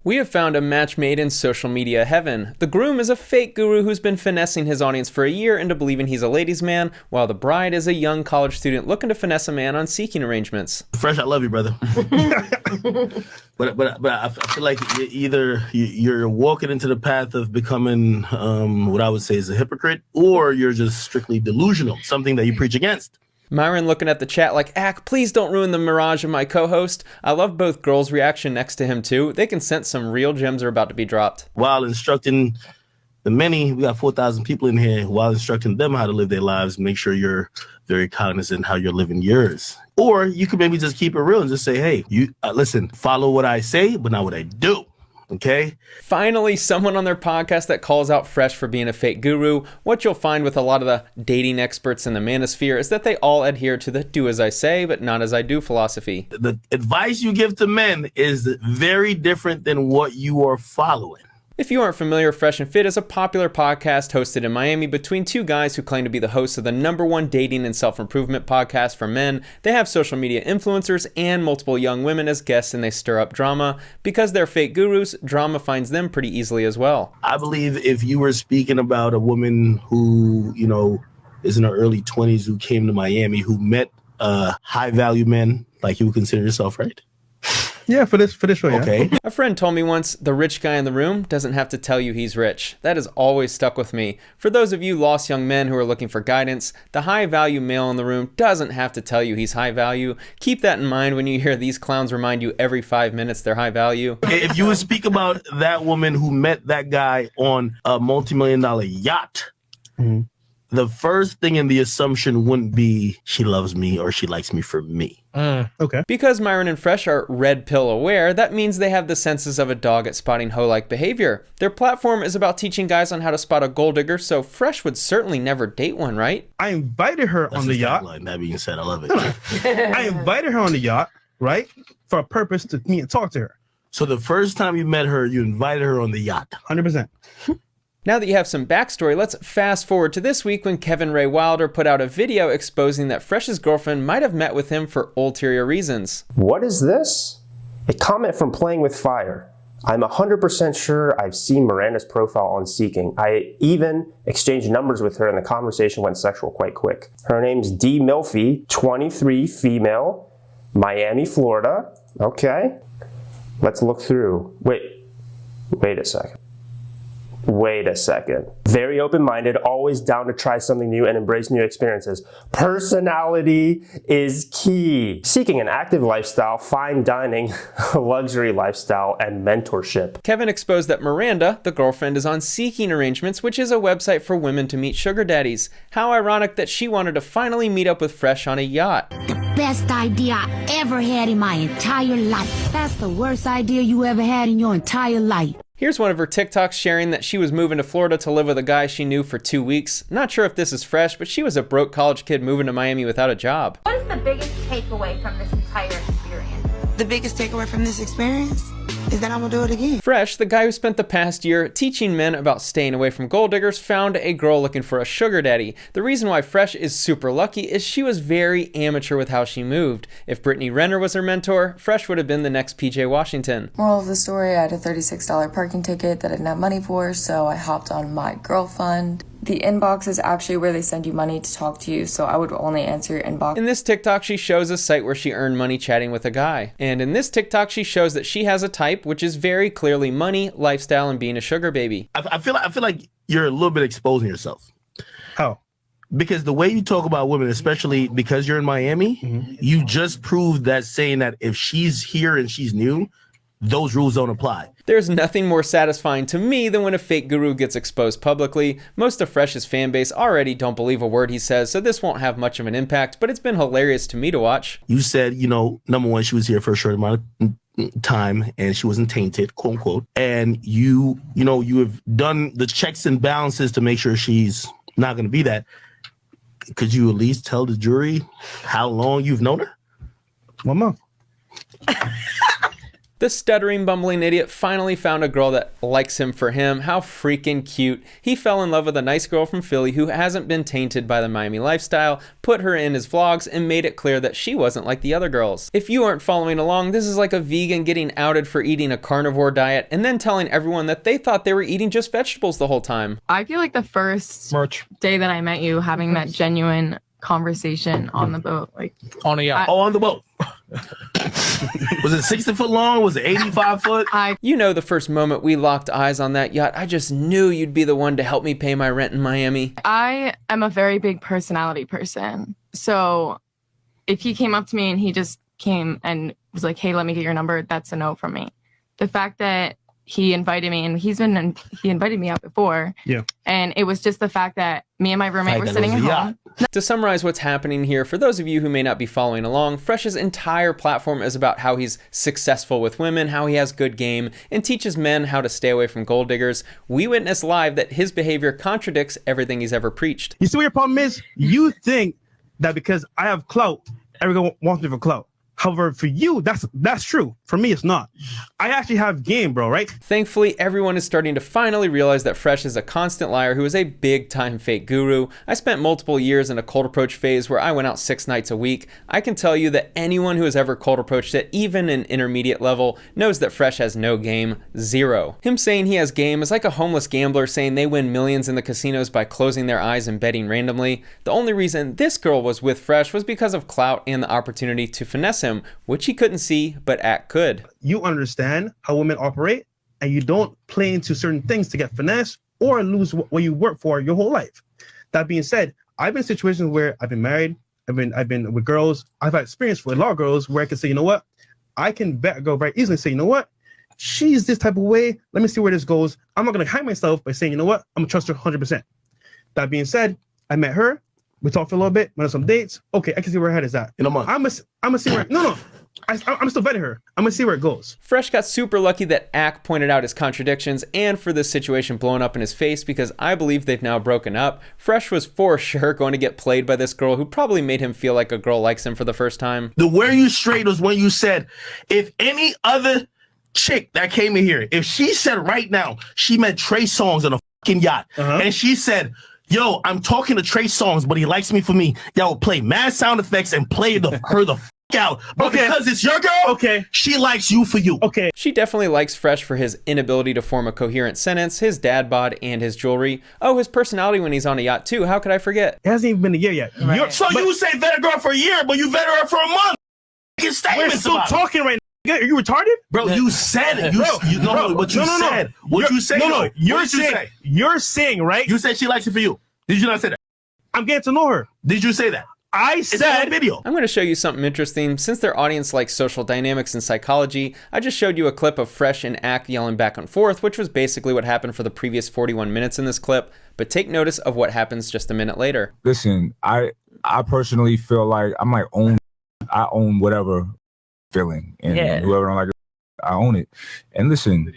We have found a match made in social media heaven. The groom is a fake guru who's been finessing his audience for a year into believing he's a ladies' man, while the bride is a young college student looking to finesse a man on seeking arrangements. Fresh, I love you, brother. but I feel like either you're walking into the path of becoming what I would say is a hypocrite, or you're just strictly delusional, something that you preach against. Myron looking at the chat like, please don't ruin the mirage of my co-host. I love both girls' reaction next to him too. They can sense some real gems are about to be dropped. While instructing the many, we got 4,000 people in here, while instructing them how to live their lives, make sure you're very cognizant how you're living yours. Or you could maybe just keep it real and just say, hey, you listen, follow what I say, but not what I do. Okay. Finally, someone on their podcast that calls out Fresh for being a fake guru. What you'll find with a lot of the dating experts in the manosphere is that they all adhere to the do as I say, but not as I do philosophy. The advice you give to men is very different than what you are following. If you aren't familiar, Fresh and Fit is a popular podcast hosted in Miami between two guys who claim to be the hosts of the #1 dating and self-improvement podcast for men. They have social media influencers and multiple young women as guests, and they stir up drama. Because they're fake gurus, drama finds them pretty easily as well. I believe if you were speaking about a woman who, is in her early 20s, who came to Miami, who met high-value men, like you would consider yourself, right? Yeah, for this show, yeah. Okay. A friend told me once, the rich guy in the room doesn't have to tell you he's rich. That has always stuck with me. For those of you lost young men who are looking for guidance, the high-value male in the room doesn't have to tell you he's high value. Keep that in mind when you hear these clowns remind you every 5 minutes they're high value. If you would speak about that woman who met that guy on a multi-million-dollar yacht, the first thing in the assumption wouldn't be she loves me or she likes me for me. Okay. Because Myron and Fresh are red pill aware, that means they have the senses of a dog at spotting hoe-like behavior. Their platform is about teaching guys on how to spot a gold digger, so Fresh would certainly never date one, right? I invited her on the yacht. That being said, I love it. I invited her on the yacht, right? For a purpose to meet and talk to her. So the first time you met her, you invited her on the yacht. 100%. Now that you have some backstory, let's fast forward to this week when Kevin Ray Wilder put out a video exposing that Fresh's girlfriend might have met with him for ulterior reasons. What is this? A comment from Playing with Fire. I'm 100% sure I've seen Miranda's profile on Seeking. I even exchanged numbers with her and the conversation went sexual quite quick. Her name's D. Milfy, 23, female, Miami, Florida. Okay. Let's look through. Wait a second. Very open-minded, always down to try something new and embrace new experiences. Personality is key. Seeking an active lifestyle, fine dining, luxury lifestyle, and mentorship. Kevin exposed that Miranda, the girlfriend, is on Seeking Arrangements, which is a website for women to meet sugar daddies. How ironic that she wanted to finally meet up with Fresh on a yacht. The best idea I ever had in my entire life. That's the worst idea you ever had in your entire life. Here's one of her TikToks sharing that she was moving to Florida to live with a guy she knew for 2 weeks. Not sure if this is fresh, but she was a broke college kid moving to Miami without a job. What is the biggest takeaway from this entire experience? The biggest takeaway from this experience is that I'm gonna do it again. Fresh, the guy who spent the past year teaching men about staying away from gold diggers, found a girl looking for a sugar daddy. The reason why Fresh is super lucky is she was very amateur with how she moved. If Brittany Renner was her mentor, Fresh would have been the next PJ Washington. Moral of the story, I had a $36 parking ticket that I didn't have money for, so I hopped on My Girl Fund. The inbox is actually where they send you money to talk to you, so I would only answer your inbox. In this TikTok, she shows a site where she earned money chatting with a guy. And in this TikTok, she shows that she has a type, which is very clearly money, lifestyle, and being a sugar baby. I feel like you're a little bit exposing yourself. How? Because the way you talk about women, especially because you're in Miami, you just proved that saying that if she's here and she's new, those rules don't apply. There's nothing more satisfying to me than when a fake guru gets exposed publicly. Most of Fresh's fan base already don't believe a word he says, so this won't have much of an impact, but it's been hilarious to me to watch. You said, number one, she was here for a short amount of time and she wasn't tainted, quote unquote. And you have done the checks and balances to make sure she's not going to be that. Could you at least tell the jury how long you've known her? 1 month. The stuttering, bumbling idiot finally found a girl that likes him for him. How freaking cute. He fell in love with a nice girl from Philly who hasn't been tainted by the Miami lifestyle, put her in his vlogs, and made it clear that she wasn't like the other girls. If you aren't following along, this is like a vegan getting outed for eating a carnivore diet and then telling everyone that they thought they were eating just vegetables the whole time. I feel like the first day that I met you, having that genuine conversation on the boat, like on a yacht. On the boat. Was it 60 foot long? Was it 85 foot? You know, the first moment we locked eyes on that yacht, I just knew you'd be the one to help me pay my rent in Miami. I am a very big personality person. So if he came up to me and he just came and was like, hey, let me get your number, that's a no from me. The fact that he invited me, and he invited me out before. Yeah. And it was just the fact that me and my roommate were sitting at home. To summarize what's happening here, for those of you who may not be following along, Fresh's entire platform is about how he's successful with women, how he has good game, and teaches men how to stay away from gold diggers. We witness live that his behavior contradicts everything he's ever preached. You see what your problem is? You think that because I have clout, everyone wants me for clout. However, for you, that's true. For me, it's not. I actually have game, bro, right? Thankfully, everyone is starting to finally realize that Fresh is a constant liar who is a big-time fake guru. I spent multiple years in a cold approach phase where I went out 6 nights a week. I can tell you that anyone who has ever cold approached at even an intermediate level knows that Fresh has no game, zero. Him saying he has game is like a homeless gambler saying they win millions in the casinos by closing their eyes and betting randomly. The only reason this girl was with Fresh was because of clout and the opportunity to finesse him, which he couldn't see, but Act could. You understand how women operate, and you don't play into certain things to get finesse or lose what you work for your whole life. That being said, I've been in situations where I've been married, I've been with girls, I've had experience with a lot of girls where I can say, you know what, I can bet a girl very easily say, you know what, she's this type of way, let me see where this goes. I'm not going to hide myself by saying, you know what, I'm going to trust her 100%. That being said, I met her, we talked for a little bit, went on some dates. Okay, I can see where her head is at. In a month. I'm gonna see where. No. I'm still vetting her. I'm gonna see where it goes. Fresh got super lucky that Ack pointed out his contradictions and for this situation blowing up in his face, because I believe they've now broken up. Fresh was for sure going to get played by this girl who probably made him feel like a girl likes him for the first time. The where you straight was when you said, if any other chick that came in here, if she said right now she met Trey Songz on a fucking yacht, and she said, yo, I'm talking to Trey Songz, but he likes me for me, y'all would play mad sound effects and play her the f out. But because it's your girl, she likes you for you. Okay. She definitely likes Fresh for his inability to form a coherent sentence, his dad bod, and his jewelry. Oh, his personality when he's on a yacht too. How could I forget? It hasn't even been a year yet. Right. You say vet a girl for a year, but you vet her for a month. We're still talking right now. Are you retarded? Bro, you said it. You're saying, right? You said she likes it for you. Did you not say that? I'm getting to know her. Did you say that? I said video. I'm going to show you something interesting. Since their audience likes social dynamics and psychology, I just showed you a clip of Fresh and Ack yelling back and forth, which was basically what happened for the previous 41 minutes in this clip. But take notice of what happens just a minute later. Listen, I personally feel like I own whatever feeling, and whoever don't like it, I own it. And listen,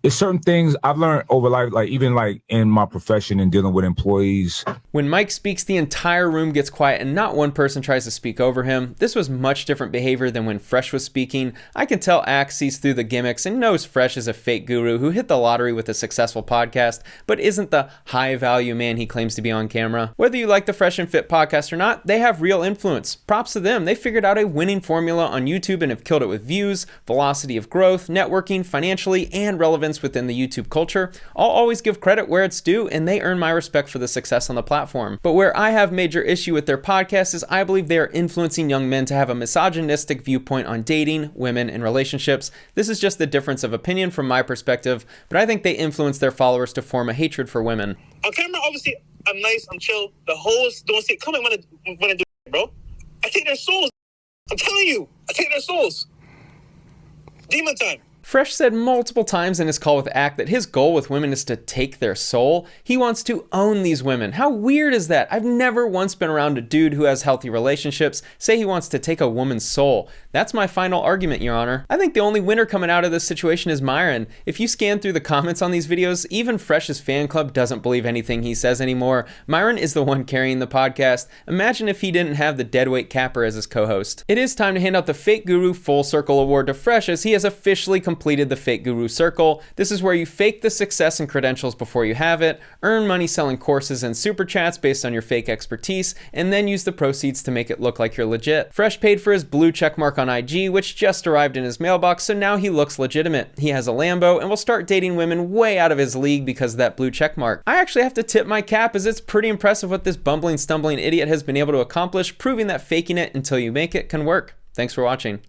it's certain things I've learned over life, like even like in my profession and dealing with employees. When Mike speaks, the entire room gets quiet and not one person tries to speak over him. This was much different behavior than when Fresh was speaking. I can tell Ack sees through the gimmicks and knows Fresh is a fake guru who hit the lottery with a successful podcast, but isn't the high value man he claims to be on camera. Whether you like the Fresh and Fit podcast or not, they have real influence. Props to them. They figured out a winning formula on YouTube and have killed it with views, velocity of growth, networking, financially, and relevance within the YouTube culture. I'll always give credit where it's due, and they earn my respect for the success on the platform. But where I have major issue with their podcast is I believe they are influencing young men to have a misogynistic viewpoint on dating, women, and relationships. This is just the difference of opinion from my perspective, but I think they influence their followers to form a hatred for women. On camera, obviously, I'm nice, I'm chill. The hoes don't say, come on, when I do it, bro. I take their souls. I'm telling you, I take their souls. Demon time. Fresh said multiple times in his call with ACT that his goal with women is to take their soul. He wants to own these women. How weird is that? I've never once been around a dude who has healthy relationships say he wants to take a woman's soul. That's my final argument, Your Honor. I think the only winner coming out of this situation is Myron. If you scan through the comments on these videos, even Fresh's fan club doesn't believe anything he says anymore. Myron is the one carrying the podcast. Imagine if he didn't have the deadweight Capper as his co-host. It is time to hand out the Fake Guru Full Circle Award to Fresh, as he has officially completed the Fake Guru Circle. This is where you fake the success and credentials before you have it, earn money selling courses and super chats based on your fake expertise, and then use the proceeds to make it look like you're legit. Fresh paid for his blue checkmark on IG, which just arrived in his mailbox, so now he looks legitimate. He has a Lambo and will start dating women way out of his league because of that blue checkmark. I actually have to tip my cap, as it's pretty impressive what this bumbling, stumbling idiot has been able to accomplish, proving that faking it until you make it can work. Thanks for watching.